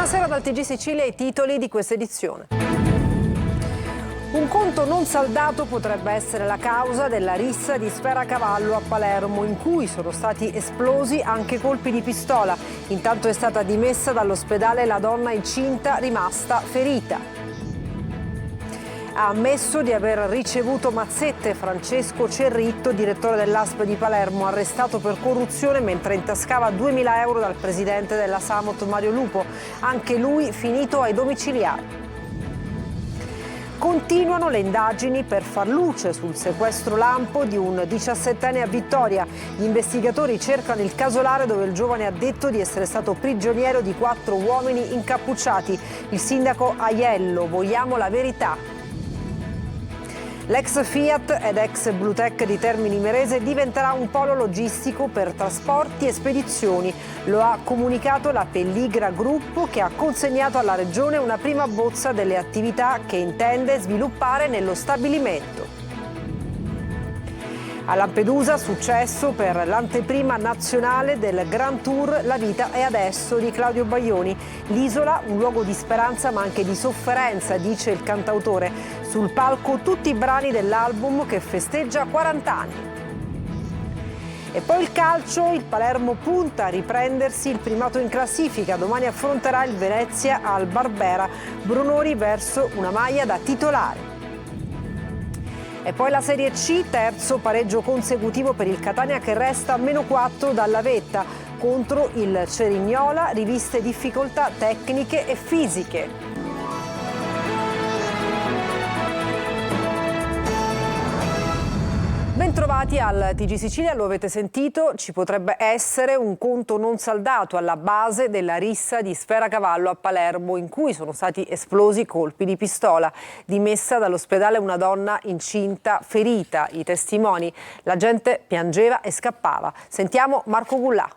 Buonasera dal TG Sicilia, i titoli di questa edizione. Un conto non saldato potrebbe essere la causa della rissa di Sferacavallo a Palermo, in cui sono stati esplosi anche colpi di pistola. Intanto è stata dimessa dall'ospedale la donna incinta rimasta ferita. Ha ammesso di aver ricevuto mazzette Francesco Cerritto, direttore dell'ASP di Palermo, arrestato per corruzione mentre intascava 2.000 euro dal presidente della Samot Mario Lupo, anche lui finito ai domiciliari. Continuano le indagini per far luce sul sequestro lampo di un 17enne a Vittoria. Gli investigatori cercano il casolare dove il giovane ha detto di essere stato prigioniero di 4 uomini incappucciati. Il sindaco Aiello: vogliamo la verità. L'ex Fiat ed ex Bluetech di Termini Imerese diventerà un polo logistico per trasporti e spedizioni. Lo ha comunicato la Pelligra Group, che ha consegnato alla Regione una prima bozza delle attività che intende sviluppare nello stabilimento. A Lampedusa successo per l'anteprima nazionale del Grand Tour La vita è adesso di Claudio Baglioni. L'isola un luogo di speranza ma anche di sofferenza, dice il cantautore. Sul palco tutti i brani dell'album che festeggia 40 anni. E poi il calcio, il Palermo punta a riprendersi il primato in classifica. Domani affronterà il Venezia al Barbera. Brunori verso una maglia da titolare. E poi la Serie C, terzo pareggio consecutivo per il Catania che resta a -4 dalla vetta. Contro il Cerignola, riviste difficoltà tecniche e fisiche. Bentrovati al TG Sicilia, lo avete sentito, ci potrebbe essere un conto non saldato alla base della rissa di Sferacavallo a Palermo, in cui sono stati esplosi colpi di pistola. Dimessa dall'ospedale una donna incinta ferita, i testimoni. La gente piangeva e scappava. Sentiamo Marco Gullà.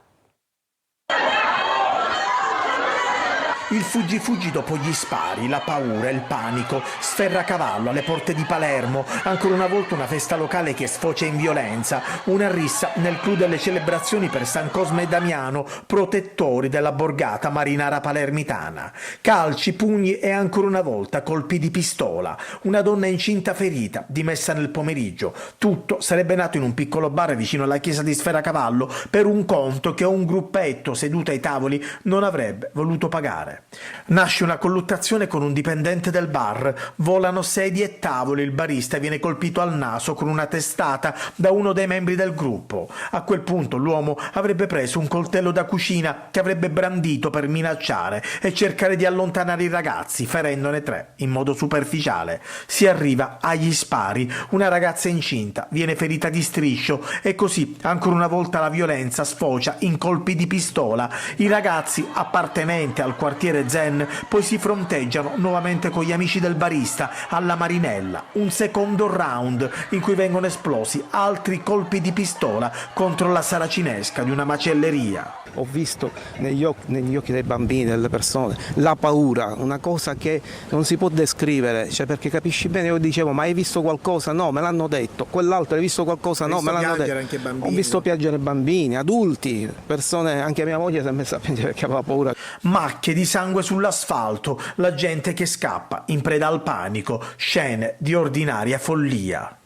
Il fuggi dopo gli spari, la paura, il panico, Sferacavallo alle porte di Palermo, ancora una volta una festa locale che sfocia in violenza, una rissa nel clou delle celebrazioni per San Cosme e Damiano, protettori della borgata marinara palermitana. Calci, pugni e ancora una volta colpi di pistola, una donna incinta ferita, dimessa nel pomeriggio. Tutto sarebbe nato in un piccolo bar vicino alla chiesa di Sferacavallo per un conto che un gruppetto seduto ai tavoli non avrebbe voluto pagare. Nasce una colluttazione con un dipendente del bar, volano sedie e tavoli, il barista viene colpito al naso con una testata da uno dei membri del gruppo. A quel punto l'uomo avrebbe preso un coltello da cucina che avrebbe brandito per minacciare e cercare di allontanare i ragazzi, ferendone 3 in modo superficiale. Si arriva agli spari, una ragazza incinta viene ferita di striscio e così ancora una volta la violenza sfocia in colpi di pistola. I ragazzi appartenenti al quartiere Zen poi si fronteggiano nuovamente con gli amici del barista alla Marinella. Un secondo round in cui vengono esplosi altri colpi di pistola contro la saracinesca di una macelleria. Ho visto negli occhi dei bambini, delle persone, la paura, una cosa che non si può descrivere, cioè, perché capisci bene, io dicevo ma hai visto qualcosa? No, me l'hanno detto. Quell'altro hai visto qualcosa? No, me l'hanno detto. Anche bambini. Ho visto piangere bambini, adulti, persone, anche mia moglie si è messa a piangere perché aveva paura. Macchie di sangue sull'asfalto, la gente che scappa in preda al panico, scene di ordinaria follia.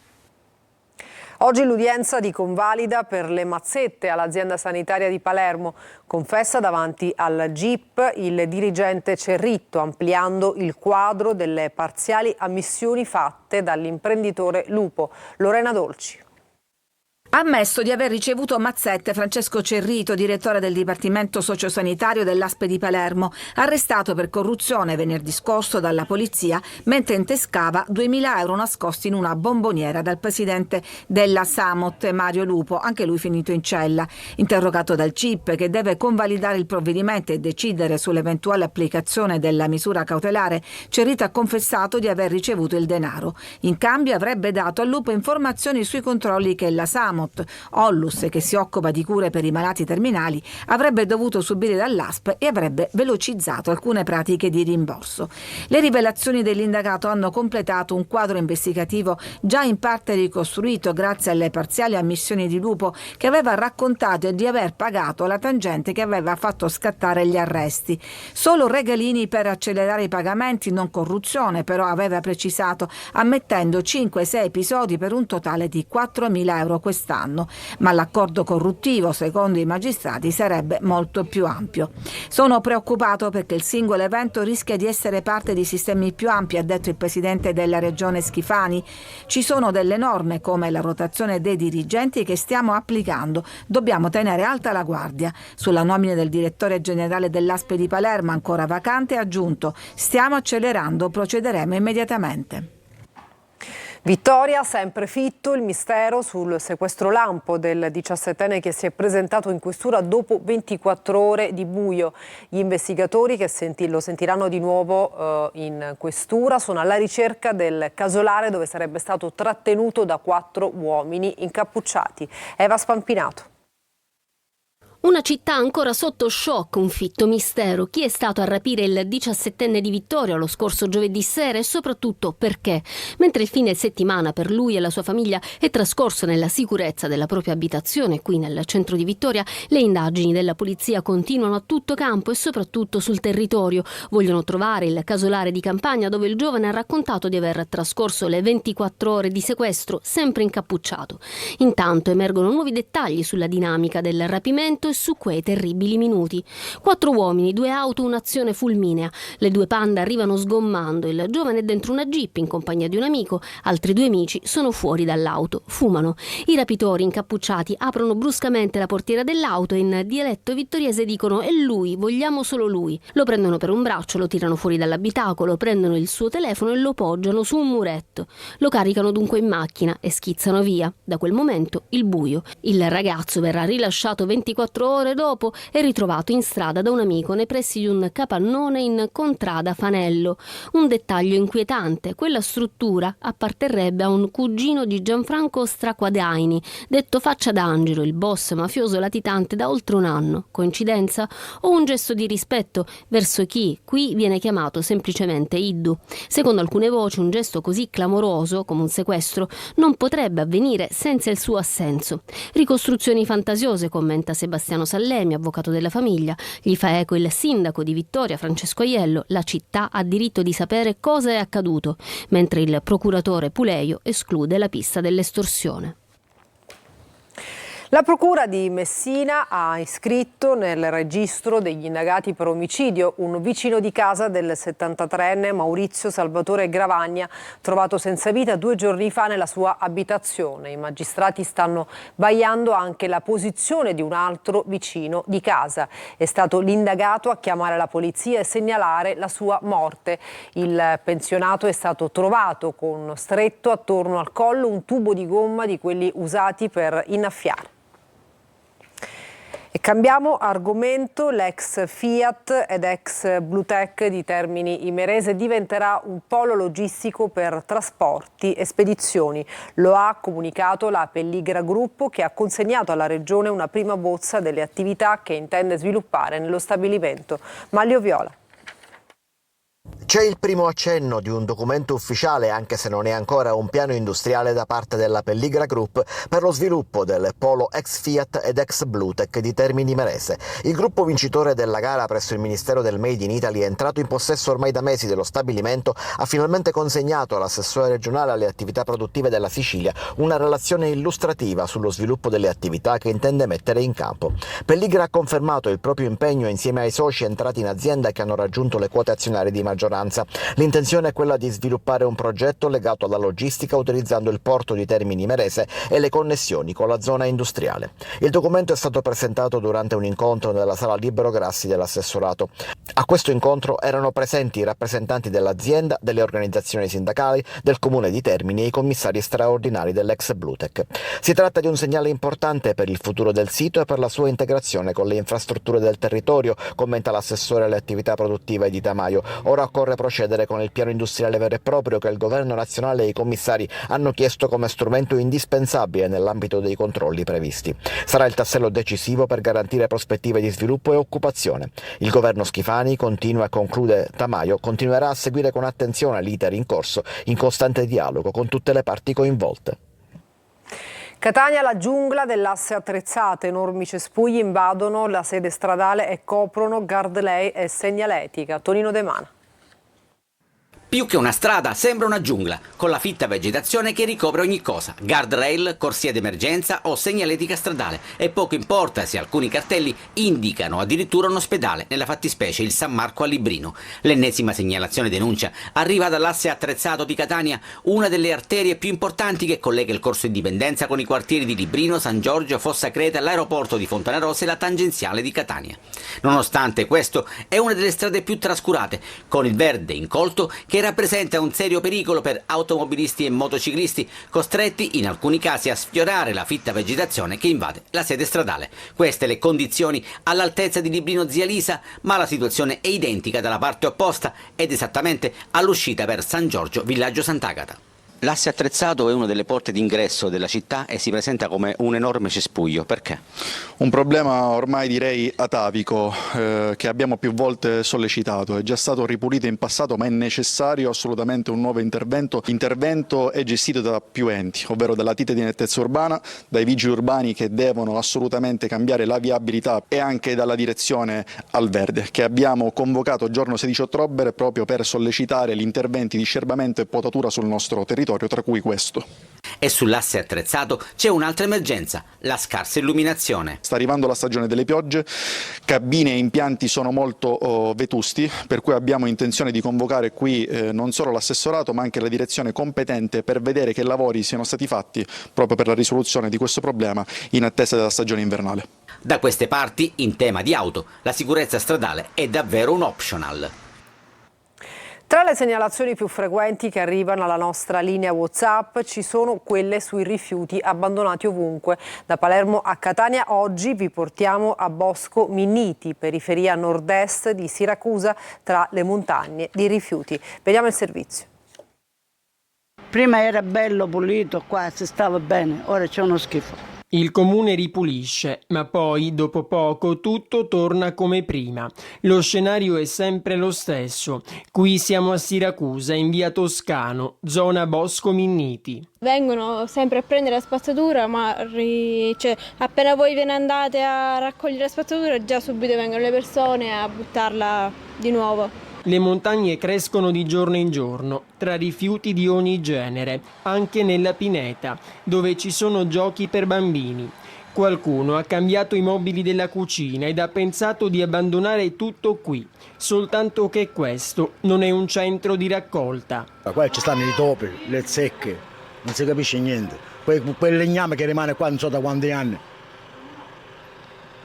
Oggi l'udienza di convalida per le mazzette all'azienda sanitaria di Palermo. Confessa davanti al GIP il dirigente Cerritto, ampliando il quadro delle parziali ammissioni fatte dall'imprenditore Lupo. Lorena Dolci. Ha ammesso di aver ricevuto mazzette Francesco Cerrito, direttore del Dipartimento Sociosanitario dell'ASP di Palermo, arrestato per corruzione venerdì scorso dalla polizia mentre intescava 2.000 euro nascosti in una bomboniera dal presidente della Samot Mario Lupo, anche lui finito in cella. Interrogato dal CIP, che deve convalidare il provvedimento e decidere sull'eventuale applicazione della misura cautelare, Cerrito ha confessato di aver ricevuto il denaro. In cambio avrebbe dato al Lupo informazioni sui controlli che la Samot Piedmont. Ollus, che si occupa di cure per i malati terminali, avrebbe dovuto subire dall'ASP e avrebbe velocizzato alcune pratiche di rimborso. Le rivelazioni dell'indagato hanno completato un quadro investigativo già in parte ricostruito grazie alle parziali ammissioni di Lupo, che aveva raccontato di aver pagato la tangente che aveva fatto scattare gli arresti. Solo regalini per accelerare i pagamenti, non corruzione, però aveva precisato, ammettendo 5-6 episodi per un totale di 4.000 euro quest'anno. Ma l'accordo corruttivo, secondo i magistrati, sarebbe molto più ampio. Sono preoccupato perché il singolo evento rischia di essere parte di sistemi più ampi, ha detto il presidente della regione Schifani. Ci sono delle norme come la rotazione dei dirigenti che stiamo applicando. Dobbiamo tenere alta la guardia. Sulla nomina del direttore generale dell'ASP di Palermo, ancora vacante, ha aggiunto: stiamo accelerando, procederemo immediatamente. Vittoria, sempre fitto il mistero sul sequestro lampo del 17enne che si è presentato in questura dopo 24 ore di buio. Gli investigatori, che lo sentiranno di nuovo in questura, sono alla ricerca del casolare dove sarebbe stato trattenuto da 4 uomini incappucciati. Eva Spampinato. Una città ancora sotto shock, un fitto mistero. Chi è stato a rapire il 17enne di Vittoria lo scorso giovedì sera e soprattutto perché? Mentre il fine settimana per lui e la sua famiglia è trascorso nella sicurezza della propria abitazione qui nel centro di Vittoria, le indagini della polizia continuano a tutto campo e soprattutto sul territorio. Vogliono trovare il casolare di campagna dove il giovane ha raccontato di aver trascorso le 24 ore di sequestro sempre incappucciato. Intanto emergono nuovi dettagli sulla dinamica del rapimento e su quei terribili minuti. 4 uomini, 2 auto, un'azione fulminea. Le 2 Panda arrivano sgommando. Il giovane è dentro una jeep in compagnia di un amico. Altri 2 amici sono fuori dall'auto, fumano. I rapitori incappucciati aprono bruscamente la portiera dell'auto e in dialetto vittoriese dicono: è lui, vogliamo solo lui. Lo prendono per un braccio, lo tirano fuori dall'abitacolo, prendono il suo telefono e lo poggiano su un muretto. Lo caricano dunque in macchina e schizzano via. Da quel momento il buio. Il ragazzo verrà rilasciato 24 ore dopo e ritrovato in strada da un amico nei pressi di un capannone in contrada Fanello. Un dettaglio inquietante: quella struttura apparterrebbe a un cugino di Gianfranco Straquadaini, detto Faccia d'Angelo, il boss mafioso latitante da oltre un anno. Coincidenza o un gesto di rispetto verso chi qui viene chiamato semplicemente Iddu? Secondo alcune voci un gesto così clamoroso come un sequestro non potrebbe avvenire senza il suo assenso. Ricostruzioni fantasiose, commenta Sebastiano Sallemi, avvocato della famiglia. Gli fa eco il sindaco di Vittoria, Francesco Aiello: la città ha diritto di sapere cosa è accaduto, mentre il procuratore Puleio esclude la pista dell'estorsione. La Procura di Messina ha iscritto nel registro degli indagati per omicidio un vicino di casa del 73enne Maurizio Salvatore Gravagna, trovato senza vita 2 giorni fa nella sua abitazione. I magistrati stanno vagliando anche la posizione di un altro vicino di casa. È stato l'indagato a chiamare la polizia e segnalare la sua morte. Il pensionato è stato trovato con stretto attorno al collo un tubo di gomma di quelli usati per innaffiare. E cambiamo argomento: l'ex Fiat ed ex Bluetech di Termini Imerese diventerà un polo logistico per trasporti e spedizioni. Lo ha comunicato la Pelligra Group, che ha consegnato alla Regione una prima bozza delle attività che intende sviluppare nello stabilimento. Maglio Viola. C'è il primo accenno di un documento ufficiale, anche se non è ancora un piano industriale da parte della Pelligra Group per lo sviluppo del polo ex Fiat ed ex Bluetech di Termini Imerese. Il gruppo vincitore della gara presso il Ministero del Made in Italy, entrato in possesso ormai da mesi dello stabilimento, ha finalmente consegnato all'assessore regionale alle attività produttive della Sicilia una relazione illustrativa sullo sviluppo delle attività che intende mettere in campo. Pelligra ha confermato il proprio impegno insieme ai soci entrati in azienda che hanno raggiunto le quote azionarie di maggioranza. L'intenzione è quella di sviluppare un progetto legato alla logistica utilizzando il porto di Termini Imerese e le connessioni con la zona industriale. Il documento è stato presentato durante un incontro nella sala Libero Grassi dell'assessorato. A questo incontro erano presenti i rappresentanti dell'azienda, delle organizzazioni sindacali, del comune di Termini e i commissari straordinari dell'ex Bluetech. Si tratta di un segnale importante per il futuro del sito e per la sua integrazione con le infrastrutture del territorio, commenta l'assessore alle attività produttive di Tamaio. Ora occorre occorre procedere con il piano industriale vero e proprio che il governo nazionale e i commissari hanno chiesto come strumento indispensabile nell'ambito dei controlli previsti. Sarà il tassello decisivo per garantire prospettive di sviluppo e occupazione. Il governo Schifani, continua e conclude Tamaio, continuerà a seguire con attenzione l'iter in corso, in costante dialogo con tutte le parti coinvolte. Catania, la giungla dell'asse attrezzate, enormi cespugli invadono la sede stradale e coprono guardrail e segnaletica. Tonino De Mana. Più che una strada, sembra una giungla, con la fitta vegetazione che ricopre ogni cosa, guardrail, corsia d'emergenza o segnaletica stradale. E poco importa se alcuni cartelli indicano addirittura un ospedale, nella fattispecie il San Marco a Librino. L'ennesima segnalazione denuncia arriva dall'asse attrezzato di Catania, una delle arterie più importanti che collega il Corso Indipendenza con i quartieri di Librino, San Giorgio, Fossa Creta, l'aeroporto di Fontanarossa e la tangenziale di Catania. Nonostante questo, è una delle strade più trascurate, con il verde incolto che rappresenta un serio pericolo per automobilisti e motociclisti, costretti in alcuni casi a sfiorare la fitta vegetazione che invade la sede stradale. Queste le condizioni all'altezza di Librino Zia Lisa, ma la situazione è identica dalla parte opposta ed esattamente all'uscita per San Giorgio, villaggio Sant'Agata. L'asse attrezzato è una delle porte d'ingresso della città e si presenta come un enorme cespuglio. Perché? Un problema ormai direi atavico che abbiamo più volte sollecitato. È già stato ripulito in passato, ma è necessario assolutamente un nuovo intervento. L'intervento è gestito da più enti, ovvero dalla Tite di Nettezza Urbana, dai vigili urbani che devono assolutamente cambiare la viabilità e anche dalla direzione al verde, che abbiamo convocato il giorno 16 ottobre proprio per sollecitare gli interventi di scerbamento e potatura sul nostro territorio, tra cui questo. E sull'asse attrezzato c'è un'altra emergenza, la scarsa illuminazione. Sta arrivando la stagione delle piogge, cabine e impianti sono molto vetusti, per cui abbiamo intenzione di convocare qui non solo l'assessorato ma anche la direzione competente per vedere che lavori siano stati fatti proprio per la risoluzione di questo problema in attesa della stagione invernale. Da queste parti, in tema di auto, la sicurezza stradale è davvero un optional. Tra le segnalazioni più frequenti che arrivano alla nostra linea WhatsApp ci sono quelle sui rifiuti abbandonati ovunque. Da Palermo a Catania oggi vi portiamo a Bosco Minniti, periferia nord-est di Siracusa, tra le montagne di rifiuti. Vediamo il servizio. Prima era bello, pulito, qua si stava bene, ora c'è uno schifo. Il comune ripulisce, ma poi, dopo poco, tutto torna come prima. Lo scenario è sempre lo stesso. Qui siamo a Siracusa, in via Toscano, zona Bosco Minniti. Vengono sempre a prendere la spazzatura, ma appena voi ve ne andate a raccogliere la spazzatura, già subito vengono le persone a buttarla di nuovo. Le montagne crescono di giorno in giorno, tra rifiuti di ogni genere, anche nella pineta, dove ci sono giochi per bambini. Qualcuno ha cambiato i mobili della cucina ed ha pensato di abbandonare tutto qui, soltanto che questo non è un centro di raccolta. Qua ci stanno i topi, le zecche, non si capisce niente. Quel legname che rimane qua non so da quanti anni.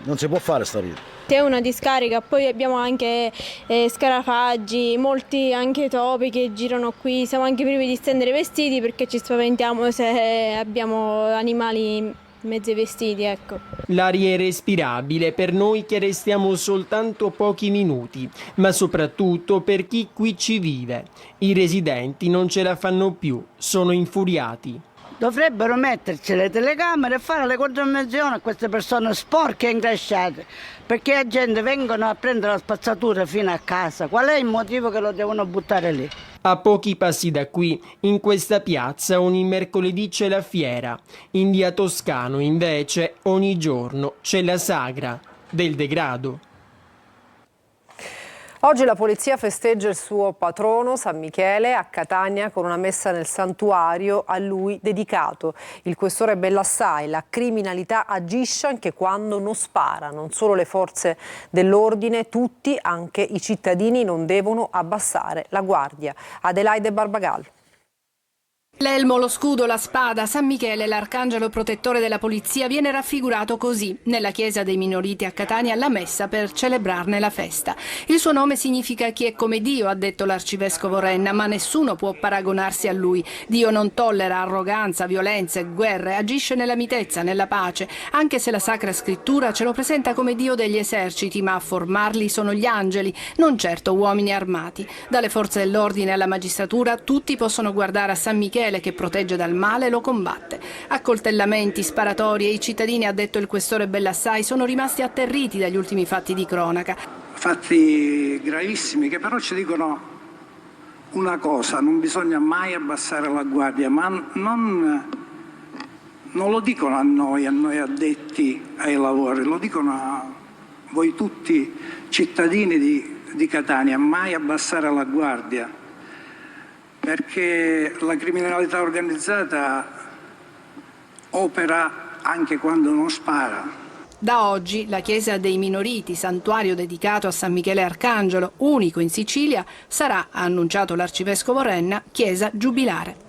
Non si può fare sta vita. È una discarica, poi abbiamo anche scarafaggi, molti anche topi che girano qui. Siamo anche privi di stendere vestiti perché ci spaventiamo se abbiamo animali mezzi vestiti, ecco. L'aria è respirabile per noi che restiamo soltanto pochi minuti, ma soprattutto per chi qui ci vive. I residenti non ce la fanno più, sono infuriati. Dovrebbero metterci le telecamere e fare le contromenzioni a queste persone sporche e ingresciate, perché la gente vengono a prendere la spazzatura fino a casa. Qual è il motivo che lo devono buttare lì? A pochi passi da qui, in questa piazza, ogni mercoledì c'è la fiera. In via Toscano, invece, ogni giorno c'è la sagra del degrado. Oggi la polizia festeggia il suo patrono San Michele a Catania con una messa nel santuario a lui dedicato. Il questore Bellassai: la criminalità agisce anche quando non spara. Non solo le forze dell'ordine, tutti, anche i cittadini, non devono abbassare la guardia. Adelaide Barbagallo. L'elmo, lo scudo, la spada, San Michele, l'arcangelo protettore della polizia, viene raffigurato così nella chiesa dei Minoriti a Catania alla messa per celebrarne la festa. Il suo nome significa chi è come Dio, ha detto l'arcivescovo Renna, ma nessuno può paragonarsi a lui. Dio non tollera arroganza, violenze, guerre, agisce nella mitezza, nella pace, anche se la Sacra Scrittura ce lo presenta come Dio degli eserciti, ma a formarli sono gli angeli, non certo uomini armati. Dalle forze dell'ordine alla magistratura tutti possono guardare a San Michele che protegge dal male e lo combatte. Accoltellamenti, sparatori e i cittadini, ha detto il questore Bellassai, sono rimasti atterriti dagli ultimi fatti di cronaca. Fatti gravissimi che però ci dicono una cosa: non bisogna mai abbassare la guardia, ma non lo dicono a noi addetti ai lavori, lo dicono a voi tutti cittadini di Catania, mai abbassare la guardia. Perché la criminalità organizzata opera anche quando non spara. Da oggi la chiesa dei Minoriti, santuario dedicato a San Michele Arcangelo, unico in Sicilia, sarà, ha annunciato l'arcivescovo Renna, chiesa giubilare.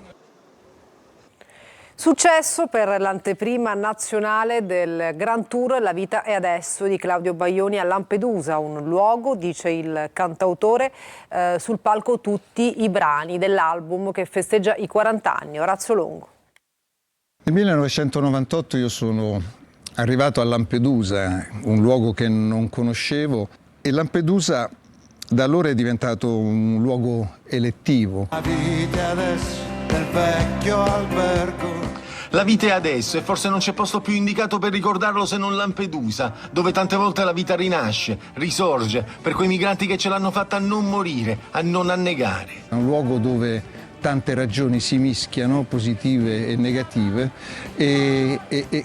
Successo per l'anteprima nazionale del Grand Tour La vita è adesso di Claudio Baglioni a Lampedusa, un luogo, dice il cantautore, sul palco tutti i brani dell'album che festeggia i 40 anni. Orazio Longo. Nel 1998 io sono arrivato a Lampedusa, un luogo che non conoscevo, e Lampedusa da allora è diventato un luogo elettivo. La vita è adesso del vecchio albergo. La vita è adesso e forse non c'è posto più indicato per ricordarlo se non Lampedusa, dove tante volte la vita rinasce, risorge, per quei migranti che ce l'hanno fatta a non morire, a non annegare. È un luogo dove tante ragioni si mischiano, positive e negative, e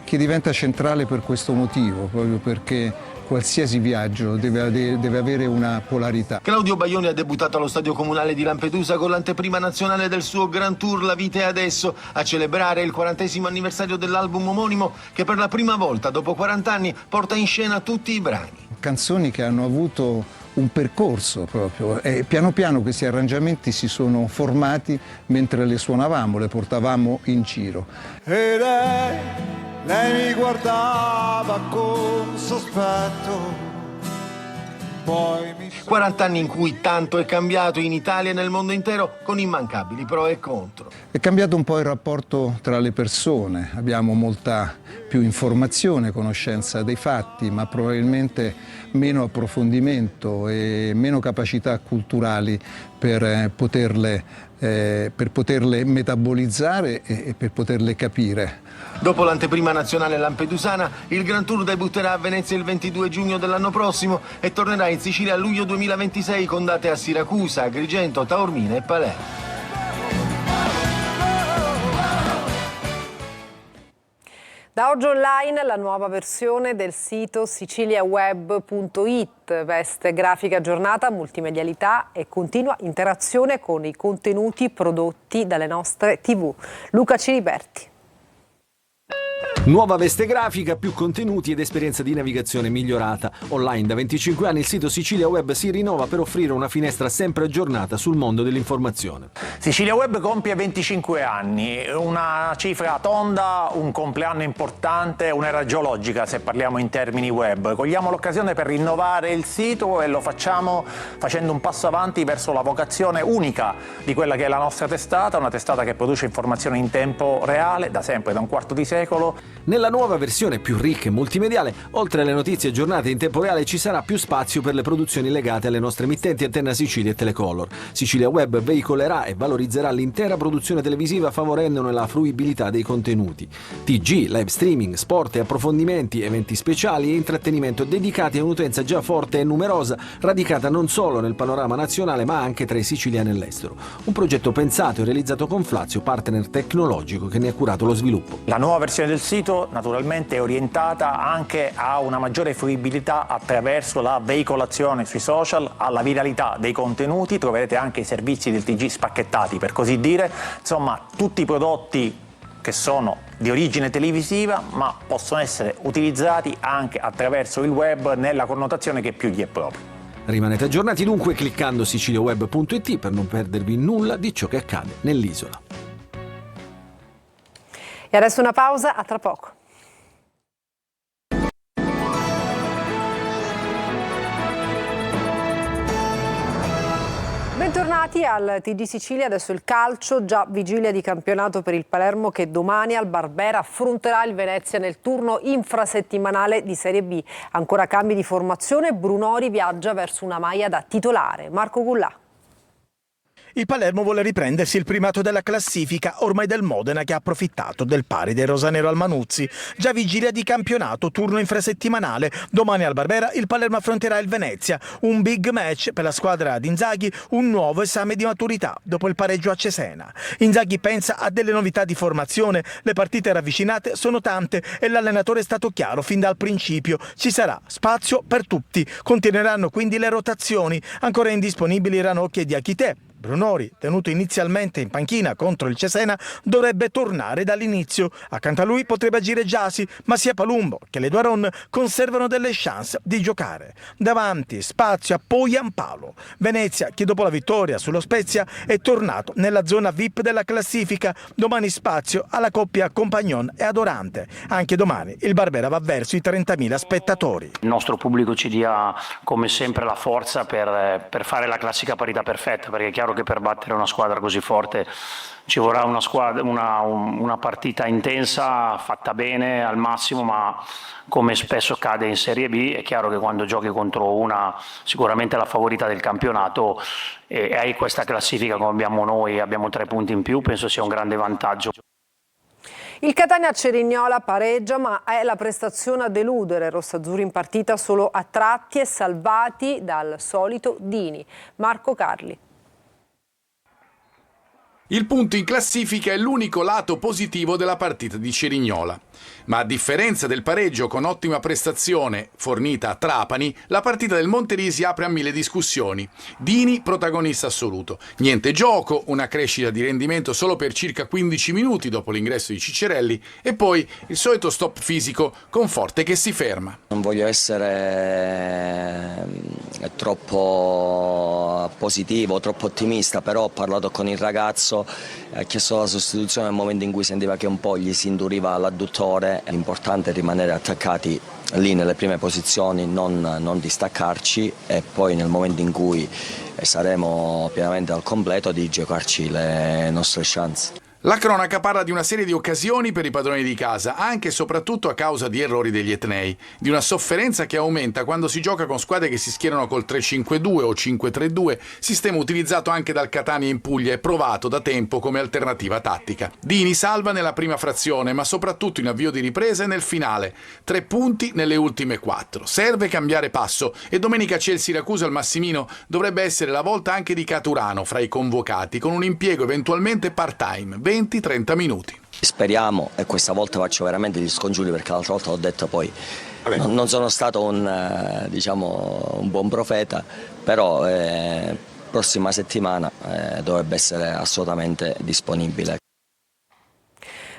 che diventa centrale per questo motivo, proprio perché qualsiasi viaggio deve avere una polarità. Claudio Baglioni ha debuttato allo Stadio Comunale di Lampedusa con l'anteprima nazionale del suo Grand Tour La vita è adesso, a celebrare il 40° anniversario dell'album omonimo che per la prima volta dopo 40 anni porta in scena tutti i brani. Canzoni che hanno avuto un percorso proprio, e piano piano questi arrangiamenti si sono formati mentre le suonavamo, le portavamo in giro. E lei mi guardava con sospetto. 40 anni in cui tanto è cambiato in Italia e nel mondo intero, con immancabili pro e contro. È cambiato un po' il rapporto tra le persone, abbiamo molta più informazione, conoscenza dei fatti, ma probabilmente meno approfondimento e meno capacità culturali per poterle metabolizzare e per poterle capire. Dopo l'anteprima nazionale lampedusana, il Grand Tour debutterà a Venezia il 22 giugno dell'anno prossimo e tornerà in Sicilia a luglio 2026 con date a Siracusa, Agrigento, Taormina e Palermo. Da oggi online la nuova versione del sito siciliaweb.it, veste grafica aggiornata, multimedialità e continua interazione con i contenuti prodotti dalle nostre TV. Luca Ciliberti. Nuova veste grafica, più contenuti ed esperienza di navigazione migliorata. Online da 25 anni il sito Sicilia Web si rinnova per offrire una finestra sempre aggiornata sul mondo dell'informazione. Sicilia Web compie 25 anni, una cifra tonda, un compleanno importante, un'era geologica se parliamo in termini web. Cogliamo l'occasione per rinnovare il sito e lo facciamo facendo un passo avanti verso la vocazione unica di quella che è la nostra testata, una testata che produce informazioni in tempo reale, da sempre, da un quarto di secolo. Nella nuova versione più ricca e multimediale, oltre alle notizie aggiornate in tempo reale, ci sarà più spazio per le produzioni legate alle nostre emittenti Antenna Sicilia e Telecolor. Sicilia Web veicolerà e valorizzerà l'intera produzione televisiva favorendone la fruibilità dei contenuti. TG, live streaming, sport e approfondimenti, eventi speciali e intrattenimento dedicati a un'utenza già forte e numerosa, radicata non solo nel panorama nazionale ma anche tra i siciliani e l'estero. Un progetto pensato e realizzato con Flazio, partner tecnologico che ne ha curato lo sviluppo. La nuova versione del sito naturalmente è orientata anche a una maggiore fruibilità attraverso la veicolazione sui social, alla viralità dei contenuti, troverete anche i servizi del TG spacchettati per così dire, insomma tutti i prodotti che sono di origine televisiva ma possono essere utilizzati anche attraverso il web nella connotazione che più gli è propria. Rimanete aggiornati dunque cliccando siciliaweb.it per non perdervi nulla di ciò che accade nell'isola. E adesso una pausa, a tra poco. Bentornati al TG Sicilia, adesso il calcio, già vigilia di campionato per il Palermo che domani al Barbera affronterà il Venezia nel turno infrasettimanale di Serie B. Ancora cambi di formazione, Brunori viaggia verso una maglia da titolare. Marco Gullà. Il Palermo vuole riprendersi il primato della classifica, ormai del Modena che ha approfittato del pari del rosanero al Manuzzi. Già vigilia di campionato, turno infrasettimanale. Domani al Barbera il Palermo affronterà il Venezia. Un big match per la squadra di Inzaghi, un nuovo esame di maturità dopo il pareggio a Cesena. Inzaghi pensa a delle novità di formazione, le partite ravvicinate sono tante e l'allenatore è stato chiaro fin dal principio. Ci sarà spazio per tutti, continueranno quindi le rotazioni. Ancora indisponibili Ranocchi e Diachité. Brunori, tenuto inizialmente in panchina contro il Cesena, dovrebbe tornare dall'inizio. Accanto a lui potrebbe agire Gyasi, ma sia Palumbo che le Duaron conservano delle chance di giocare. Davanti spazio a Poyampalo. Venezia, che dopo la vittoria sullo Spezia è tornato nella zona VIP della classifica. Domani spazio alla coppia Compagnon e Adorante. Anche domani il Barbera va verso i 30.000 spettatori. Il nostro pubblico ci dia come sempre la forza per fare la classica parità perfetta, perché è chiaro che per battere una squadra così forte ci vorrà una partita intensa, fatta bene al massimo, ma come spesso accade in Serie B è chiaro che quando giochi contro una sicuramente la favorita del campionato e hai questa classifica come abbiamo noi, abbiamo 3 punti in più, penso sia un grande vantaggio. Il Catania Cerignola pareggia, ma è la prestazione a deludere. Rossazzurri in partita solo a tratti e salvati dal solito Dini. Marco Carli. Il punto in classifica è l'unico lato positivo della partita di Cerignola. Ma a differenza del pareggio con ottima prestazione fornita a Trapani, la partita del Monterisi apre a 1000 discussioni. Dini protagonista assoluto. Niente gioco, una crescita di rendimento solo per circa 15 minuti dopo l'ingresso di Ciccerelli e poi il solito stop fisico con Forte che si ferma. Non voglio essere troppo positivo, troppo ottimista, però ho parlato con il ragazzo, ha chiesto la sostituzione nel momento in cui sentiva che un po' gli si induriva l'adduttore. L'importante è rimanere attaccati lì nelle prime posizioni, non distaccarci e poi nel momento in cui saremo pienamente al completo di giocarci le nostre chance. La cronaca parla di una serie di occasioni per i padroni di casa, anche e soprattutto a causa di errori degli etnei, di una sofferenza che aumenta quando si gioca con squadre che si schierano col 3-5-2 o 5-3-2, sistema utilizzato anche dal Catania in Puglia e provato da tempo come alternativa tattica. Dini salva nella prima frazione, ma soprattutto in avvio di ripresa e nel finale. 3 punti nelle ultime 4. Serve cambiare passo e domenica c'è il Siracusa al Massimino, dovrebbe essere la volta anche di Caturano fra i convocati, con un impiego eventualmente part-time. 20-30 minuti. Speriamo, e questa volta faccio veramente gli scongiuri perché l'altra volta ho detto poi non sono stato un buon profeta, però prossima settimana dovrebbe essere assolutamente disponibile.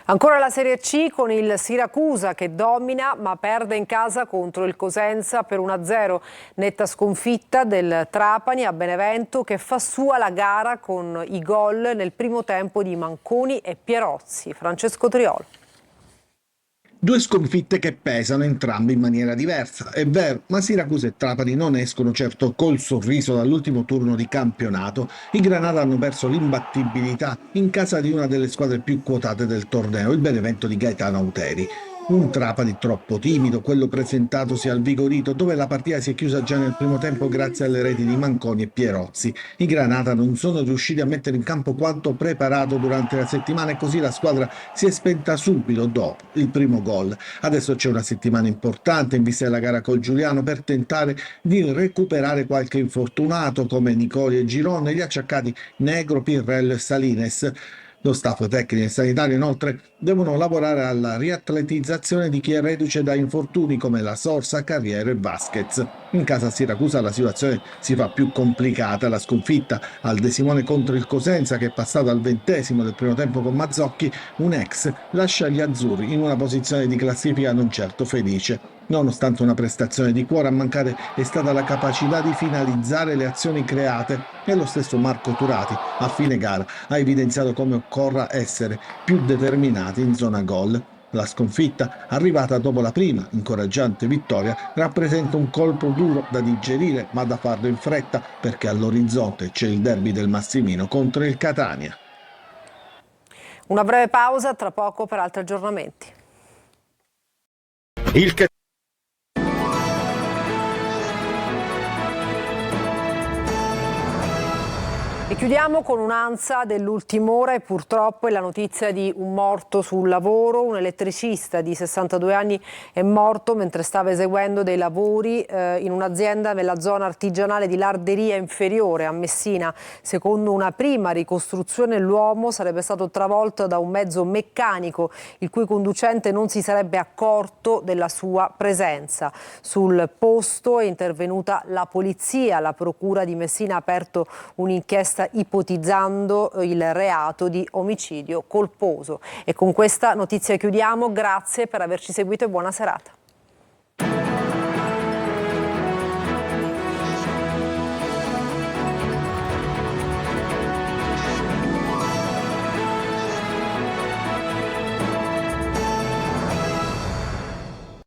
Ancora la Serie C con il Siracusa che domina ma perde in casa contro il Cosenza per 1-0. Netta sconfitta del Trapani a Benevento che fa sua la gara con i gol nel primo tempo di Manconi e Pierozzi. Francesco Triolo. 2 sconfitte che pesano entrambe in maniera diversa, è vero, ma Siracusa e Trapani non escono certo col sorriso dall'ultimo turno di campionato. I Granata hanno perso l'imbattibilità in casa di una delle squadre più quotate del torneo, il Benevento di Gaetano Auteri. Un Trapani troppo timido, quello presentatosi al Vigorito, dove la partita si è chiusa già nel primo tempo grazie alle reti di Manconi e Pierozzi. I Granata non sono riusciti a mettere in campo quanto preparato durante la settimana e così la squadra si è spenta subito dopo il primo gol. Adesso c'è una settimana importante in vista della gara col Giuliano per tentare di recuperare qualche infortunato come Nicoli e Girone, gli acciaccati Negro, Pirrello e Salines. Lo staff tecnico e sanitario inoltre devono lavorare alla riatletizzazione di chi è reduce da infortuni come la Sorsa, Carriero e Vasquez. In casa a Siracusa la situazione si fa più complicata. La sconfitta al De Simone contro il Cosenza, che è passato al 20° del primo tempo con Mazzocchi, un ex, lascia gli azzurri in una posizione di classifica non certo felice. Nonostante una prestazione di cuore, a mancare è stata la capacità di finalizzare le azioni create e lo stesso Marco Turati a fine gara ha evidenziato come occorra essere più determinati in zona gol. La sconfitta, arrivata dopo la prima incoraggiante vittoria, rappresenta un colpo duro da digerire ma da farlo in fretta perché all'orizzonte c'è il derby del Massimino contro il Catania. Una breve pausa, tra poco per altri aggiornamenti. E chiudiamo con un'ansia dell'ultima ora e purtroppo è la notizia di un morto sul lavoro. Un elettricista di 62 anni è morto mentre stava eseguendo dei lavori in un'azienda nella zona artigianale di Larderia Inferiore a Messina. Secondo una prima ricostruzione l'uomo sarebbe stato travolto da un mezzo meccanico il cui conducente non si sarebbe accorto della sua presenza. Sul posto è intervenuta la polizia. La procura di Messina ha aperto un'inchiesta ipotizzando il reato di omicidio colposo. E con questa notizia chiudiamo. Grazie per averci seguito e buona serata.